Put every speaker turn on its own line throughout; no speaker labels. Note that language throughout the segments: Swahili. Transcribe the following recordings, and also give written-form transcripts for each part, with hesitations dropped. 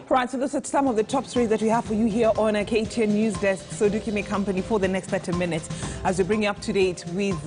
Right, so those are some of the top stories that we have for you here on a KTN News Desk. So do keep me company for the next 30 minutes as we bring you up to date with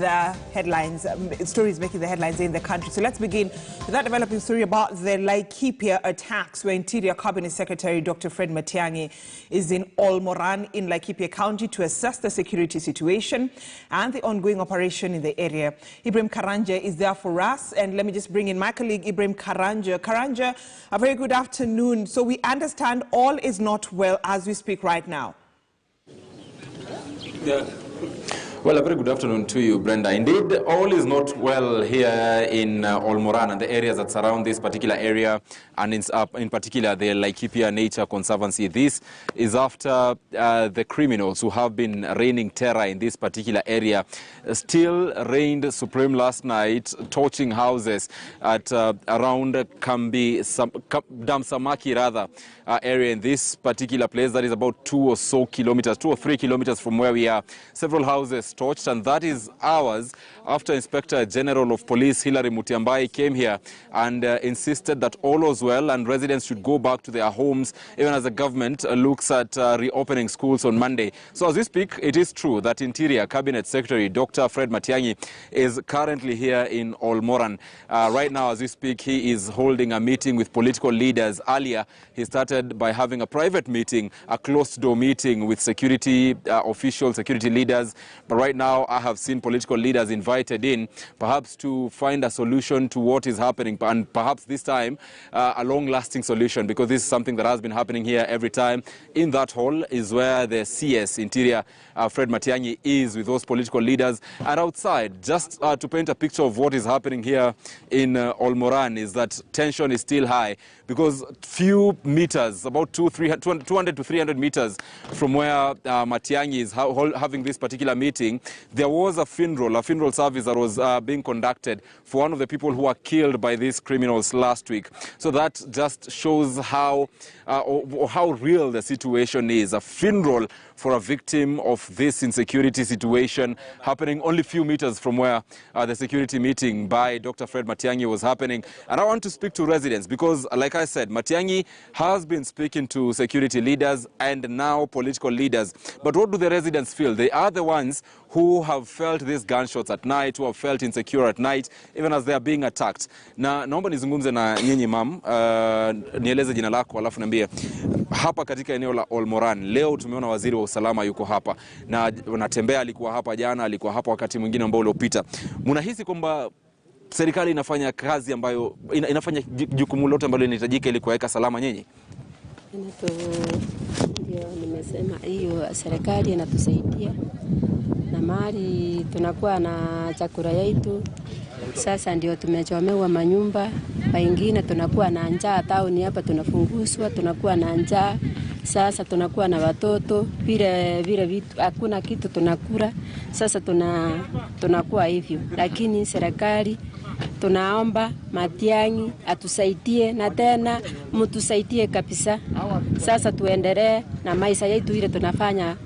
headlines, stories making the headlines in the country. So let's begin with that developing story about the Laikipia attacks, where Interior Cabinet Secretary Dr. Fred Matiang'i is in Ol-Moran in Laikipia County to assess the security situation and the ongoing operation in the area. Ibrahim Karanja is there for us, and let me just bring in my colleague Ibrahim Karanja. Karanja, a very good afternoon. So we understand all is not well as we speak right now.
Yeah. Well, a very good afternoon to you, Brenda. Indeed, all is not well here in Ol-Moran and the areas that surround this particular area, and in particular the Laikipia Nature Conservancy. This is after the criminals who have been raining terror in this particular area still reigned supreme last night, torching houses at around Damsamaki area in this particular place. That is about 2 or 3 kilometers from where we are. Several houses torched, and that is hours after Inspector General of Police Hilary Mutyambai came here and insisted that all was well and residents should go back to their homes, even as the government looks at reopening schools on Monday. So as we speak, it is true that Interior Cabinet Secretary Dr. Fred Matiang'i is currently here in Ol-Moran. Right now, as we speak, he is holding a meeting with political leaders. Earlier, he started by having a private meeting, a closed-door meeting with security officials, security leaders. But right now, I have seen political leaders invited in, perhaps to find a solution to what is happening, and perhaps this time a long-lasting solution, because this is something that has been happening here every time. In that hall is where the CS Interior Fred Matiang'i is with those political leaders. And outside, just to paint a picture of what is happening here in Ol-Moran, is that tension is still high, because few meters, about 200 to 300 meters from where Matiang'i is having this particular meeting, there was a funeral service that was being conducted for one of the people who were killed by these criminals last week. So that just shows how real the situation is. A funeral for a victim of this insecurity situation happening only a few meters from where the security meeting by Dr. Fred Matiang'i was happening. And I want to speak to residents because, like I said, Matiang'i has been speaking to security leaders and now political leaders. But what do the residents feel? They are the ones who have felt these gunshots at night, who have felt insecure at night, even as they are being attacked. Na naomba nizungumze na nyinyi mam, nieleze jina lako alafu niambie hapa katika eneo la Ol-Moran. Leo tumeona waziri wa usalama yuko hapa na unatembea, alikuwa hapa jana, alikuwa hapa wakati mwingine ambao uliopita. Mnahisi kwamba serikali inafanya kazi ambayo inafanya jukumu lote ambalo linahitajika ili kuweka salama nyinyi?
Ndio nimesema hiyo serikali inatusaidia na mali tunakuwa na chakula yetu. Sasa ndio tumechomewa manyumba, wengine tunakuwa na njaa, tauni hapa tunafunguswa, tunakuwa na njaa. Sasa tunakuwa na watoto, vile vitu hakuna kitu tunakula. Sasa tunakuwa hivyo. Lakini serikali tunaomba Matiang'i atusaidie, na tena mtusaidie kabisa. Sasa tuendelee na maisha yetu ile tunafanya,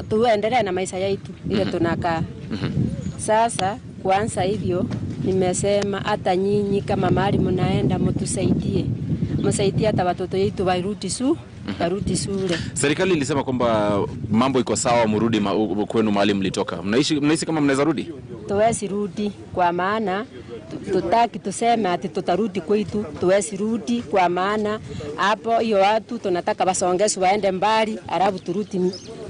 tuendelee na maisha yetu ile tunakaa. Sasa kuanza hivyo nimesema hata nyinyi kama mahali mnaenda mtusaidie. Msaidie hata watoto wetu warudi shule.
Serikali ilisema kwamba mambo iko sawa, mrudi kwenu mahali mlitoka. Mnahisi kama mnaweza rudi?
Tuwezi rudi kwa maana tutaki tuseme ati tutarudi kwetu, tuwezi rudi kwa maana hapo hiyo watu tunataka basongeshwe waende mbali, alafu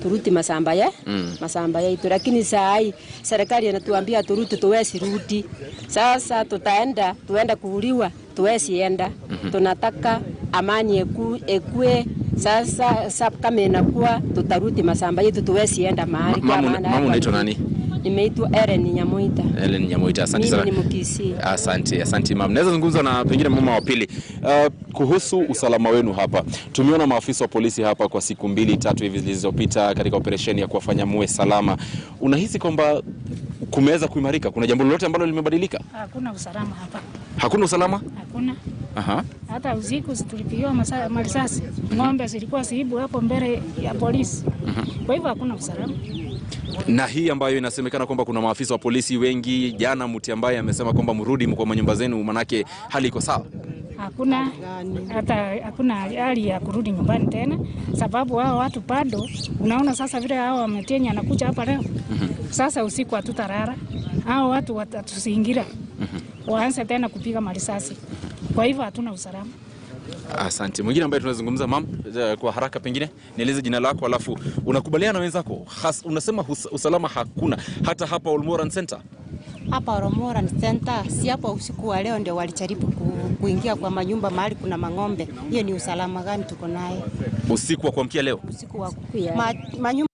turudi masamba yetu. Lakini saa hii serikali inatuambia turudi, tuwezi rudi. Sasa tuenda kuuliwa, tuwezi enda. Tunataka amani ekue. Sasa kama inakuwa tutarudi masamba yetu, tuwezi enda mahali.
Mama unaitwa nani?
Nimeitwa Ellen Nyamoita.
Asante sana.
Mimi ni Mkisi.
Asante mama. Naweza zungumza na pengine mama wa pili kuhusu usalama wenu hapa. Tumeona maafisa wa polisi hapa kwa siku 2-3 hivi zilizopita katika operesheni ya kuwafanya muwe salama. Unahisi kwamba kumeweza kuimarika? Kuna jambo lolote ambalo limebadilika?
Hakuna usalama hapa.
Hakuna usalama?
Hakuna. Hata usiku tulipigiwa marisasi. Ng'ombe zilikuwa ziibu hapo mbele ya polisi. Kwa hivyo hakuna usalama.
Na hii ambayo inasemekana kwamba kuna maafisa wa polisi wengi, jana Mutyambai amesema kwamba mrudi kwa manyumba zenu manake hali iko sawa.
hakuna hali ya kurudi nyumbani tena, sababu hao watu bado, unaona sasa vile hao Matiang'i anakuja hapa leo. Sasa usiku hatutarara, hao watu watatuzingira, waanze tena kupiga marisasi. Kwa hivyo hatuna usalama.
Asante. Mwingine ambaye tunazungumza, mam, kwa haraka pengine nieleze jina lako alafu unakubaliana na wenzako. Unasema usalama hakuna hata hapa Ol-Moran Center.
Hapa Ol-Moran Center si hapo usiku wa leo ndio walijaribu kuingia kwa manyumba mahali kuna mang'ombe. Hiyo ni usalama gani tuko naye?
Usiku wa kuamkia leo.
Usiku wa manyumba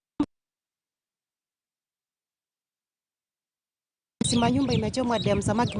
si manyumba imechomwa dam samaki.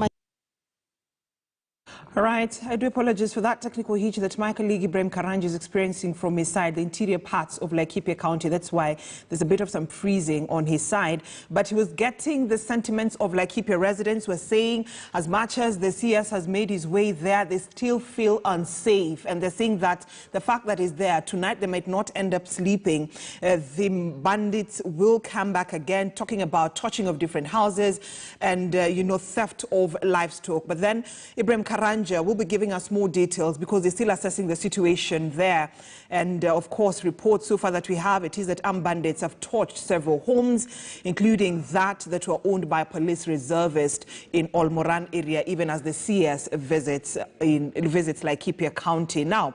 All right, I do apologize for that technical hitch that my colleague Ibrahim Karanji is experiencing from his side, the interior parts of Laikipia County. That's why there's a bit of some freezing on his side. But he was getting the sentiments of Laikipia residents who are saying as much as the CS has made his way there, they still feel unsafe. And they're saying that the fact that he's there tonight, they might not end up sleeping. The bandits will come back again, talking about torching of different houses and, theft of livestock. But then Ibrahim Karanji will be giving us more details because they're still assessing the situation there. And of course, reports so far that we have, it is that armed bandits have torched several homes, including that were owned by police reservists in Ol-Moran area, even as the CS visits Laikipia County. Now,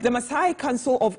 the Maasai Council of